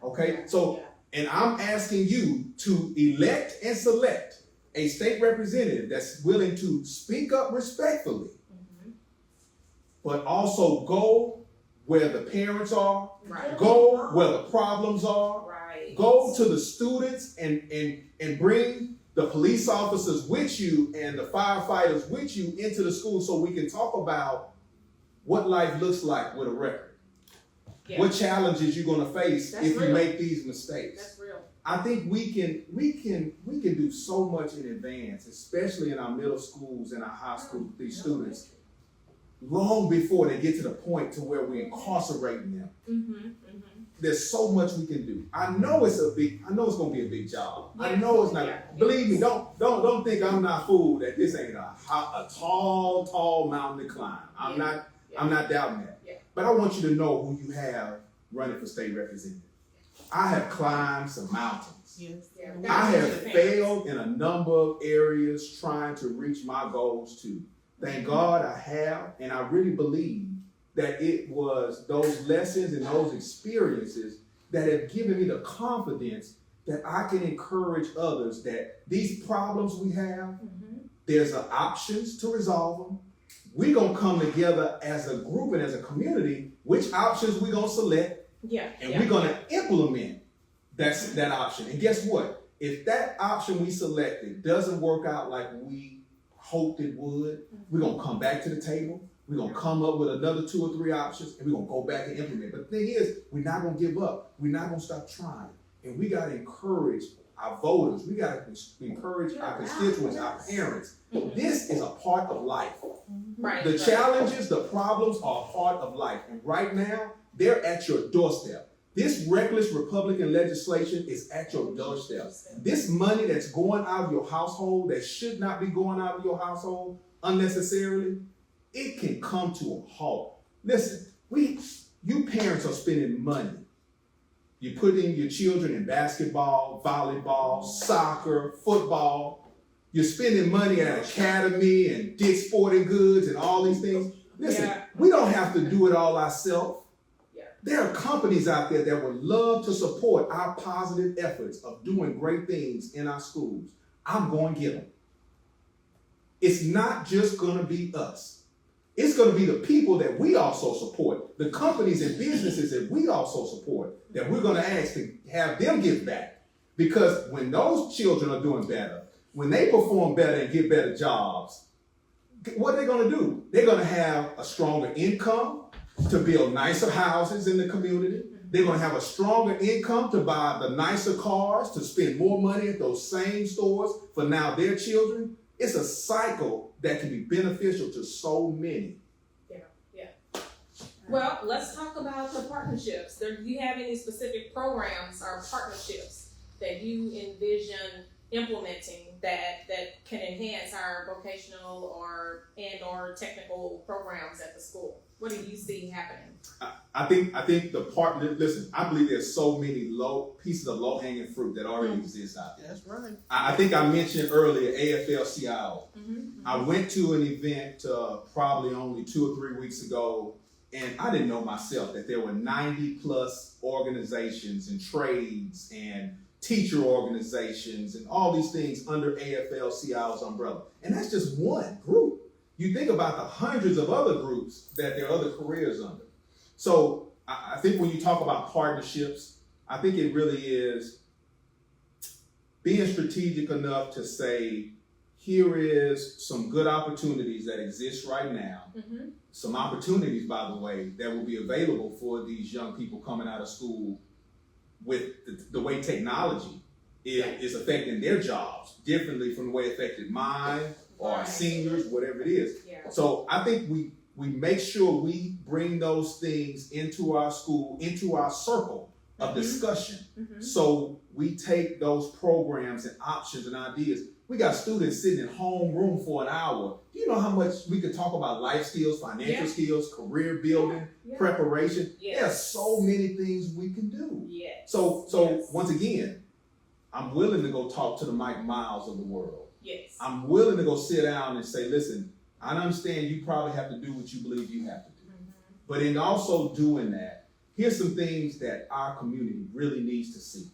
Okay? So, and I'm asking you to elect and select a state representative that's willing to speak up respectfully, but also go where the parents are, go where the problems are, go to the students and bring the police officers with you and the firefighters with you into the school so we can talk about what life looks like with a record. What challenges you're going to face if you make these mistakes. That's real. I think we can do so much in advance, especially in our middle schools and our high school, these students, long before they get to the point to where we're incarcerating them. there's so much we can do. I know it's gonna be a big job. Yeah. I know it's not. Yeah. Believe me, don't think I'm not fooled that this ain't a tall mountain to climb. I'm not doubting that. Yeah. But I want you to know who you have running for state representative. I have climbed some mountains. Yes. Yeah. I have failed in a number of areas trying to reach my goals too. Thank God I have, and I really believe that it was those lessons and those experiences that have given me the confidence that I can encourage others that these problems we have, there's options to resolve them. We're gonna come together as a group and as a community, which options we're gonna select, and we're gonna implement that option. And guess what? If that option we selected doesn't work out like we hoped it would, we're gonna come back to the table. We're going to come up with another 2 or 3 options, and we're going to go back and implement. But the thing is, we're not going to give up. We're not going to stop trying. And we got to encourage our voters. We got to encourage our constituents, our parents. This is a part of life. Right. The challenges, the problems are a part of life. And right now, they're at your doorstep. This reckless Republican legislation is at your doorstep. This money that's going out of your household, that should not be going out of your household unnecessarily, it can come to a halt. Listen, you parents are spending money. You're putting your children in basketball, volleyball, soccer, football. You're spending money at Academy and Dick's Sporting Goods and all these things. Listen, we don't have to do it all ourselves. There are companies out there that would love to support our positive efforts of doing great things in our schools. I'm going to get them. It's not just going to be us. It's going to be the people that we also support, the companies and businesses that we also support, that we're going to ask to have them give back. Because when those children are doing better, when they perform better and get better jobs, what are they going to do? They're going to have a stronger income to build nicer houses in the community. They're going to have a stronger income to buy the nicer cars, to spend more money at those same stores for now their children. It's a cycle that can be beneficial to so many. Well, let's talk about the partnerships. Do you have any specific programs or partnerships that you envision implementing that can enhance our vocational or technical programs at the school? What do you see happening? I think the partner. Listen, I believe there's so many pieces of low-hanging fruit that already exist out there. That's right. I think I mentioned earlier AFL-CIO. I went to an event probably only 2 or 3 weeks ago, and I didn't know myself that there were 90 plus organizations and trades and teacher organizations and all these things under AFL-CIO's umbrella. And that's just one group. You think about the hundreds of other groups that there are other careers under. So I think when you talk about partnerships, I think it really is being strategic enough to say, here is some good opportunities that exist right now. Some opportunities, by the way, that will be available for these young people coming out of school with the way technology is affecting their jobs differently from the way it affected mine or our seniors, whatever it is. So I think we make sure we bring those things into our school, into our circle of discussion. So we take those programs and options and ideas. We got students sitting in homeroom for an hour. Do you know how much we could talk about life skills, financial skills, career building, preparation? There are so many things we can do. So once again, I'm willing to go talk to the Mike Miles of the world. I'm willing to go sit down and say, listen, I understand you probably have to do what you believe you have to do. But in also doing that, here's some things that our community really needs to see.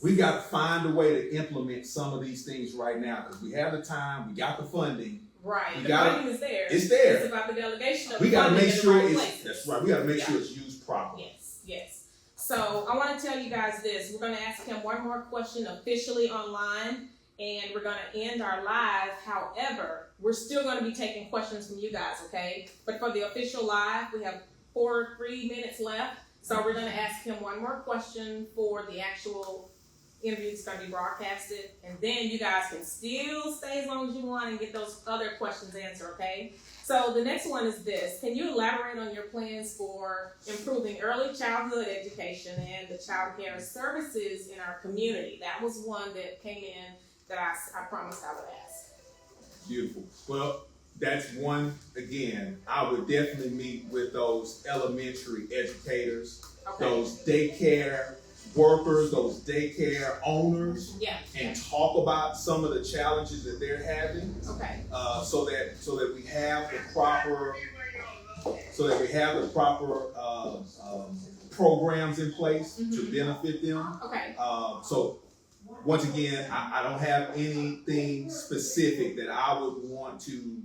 We got to find a way to implement some of these things right now because we have the time, we got the funding. The funding is there. It's there. It's about the delegation of we got to make sure it's that's right. We got to make sure it's used properly. Yes. So I want to tell you guys this. We're going to ask him one more question officially online, and we're going to end our live. However, we're still going to be taking questions from you guys, okay? But for the official live, we have 3 minutes left. So we're going to ask him one more question for the actual interview is going to be broadcasted, and then you guys can still stay as long as you want and get those other questions answered, okay? So the next one is this. Can you elaborate on your plans for improving early childhood education and the child care services in our community? That was one that came in that I promised I would ask. Beautiful. Well, that's one, again, I would definitely meet with those elementary educators, Okay. those daycare workers, those daycare owners, Yeah. and talk about some of the challenges that they're having, Okay. so that we have the proper programs in place to benefit them. Okay. So once again, I don't have anything specific that I would want to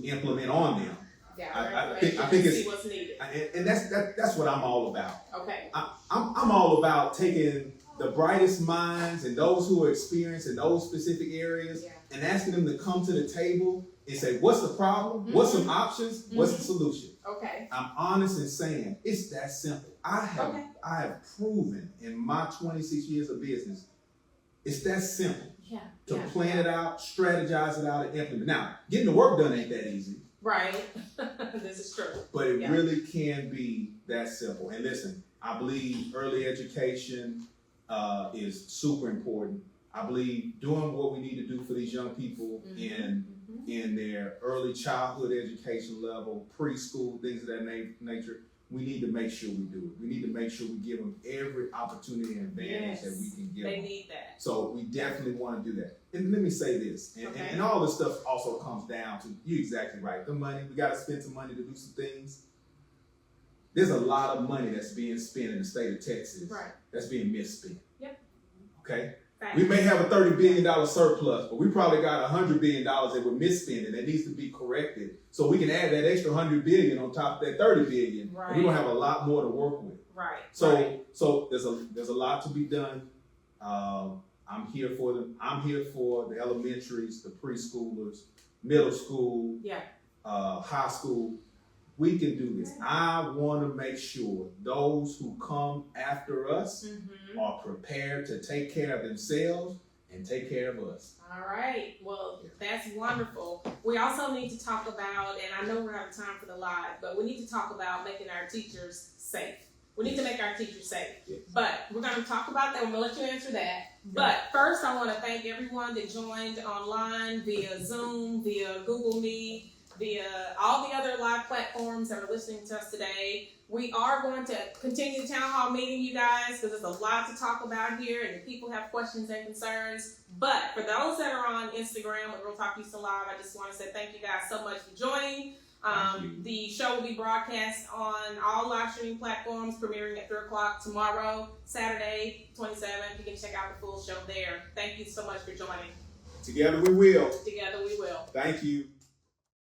implement on them. Yeah. I think it's see what's needed. and that's what I'm all about. Okay. I'm all about taking the brightest minds and those who are experienced in those specific areas and asking them to come to the table and say, what's the problem? What's some options? What's the solution? Okay. I'm honest in saying it's that simple. I have proven in my 26 years of business, it's that simple Yeah. to plan it out, strategize it out, and implement. Now, getting the work done ain't that easy. Right. This is true. But it really can be that simple. And listen, I believe early education is super important. I believe doing what we need to do for these young people in their early childhood education level, preschool, things of that nature, we need to make sure we do it. We need to make sure we give them every opportunity and advantage that we can give them. They need that. So we definitely want to do that. And let me say this, and all this stuff also comes down to, you're exactly right, the money. We got to spend some money to do some things. There's a lot of money that's being spent in the state of Texas that's being misspent. Yep. Okay? Fact. We may have a $30 billion surplus, but we probably got $100 billion that we're misspending that needs to be corrected. So we can add that extra $100 billion on top of that $30 billion. Right. And we're going to have a lot more to work with. Right. So there's a lot to be done. I'm here for them. I'm here for the elementaries, the preschoolers, middle school, high school. We can do this. I want to make sure those who come after us are prepared to take care of themselves and take care of us. All right. Well, that's wonderful. We also need to talk about, and I know we're out of time for the live, but we need to talk about making our teachers safe. We need to make our teachers safe. Yes. But we're going to talk about that. I'm going to let you answer that. But first, I want to thank everyone that joined online via Zoom, via Google Meet, via all the other live platforms that are listening to us today. We are going to continue the town hall meeting, you guys, because there's a lot to talk about here, and people have questions and concerns. But for those that are on Instagram with Real Talk Houston Live, I just want to say thank you guys so much for joining. The show will be broadcast on all live streaming platforms, premiering at 3 o'clock tomorrow, Saturday, 27th. You can check out the full show there. Thank you so much for joining. Together we will. Together we will. Thank you.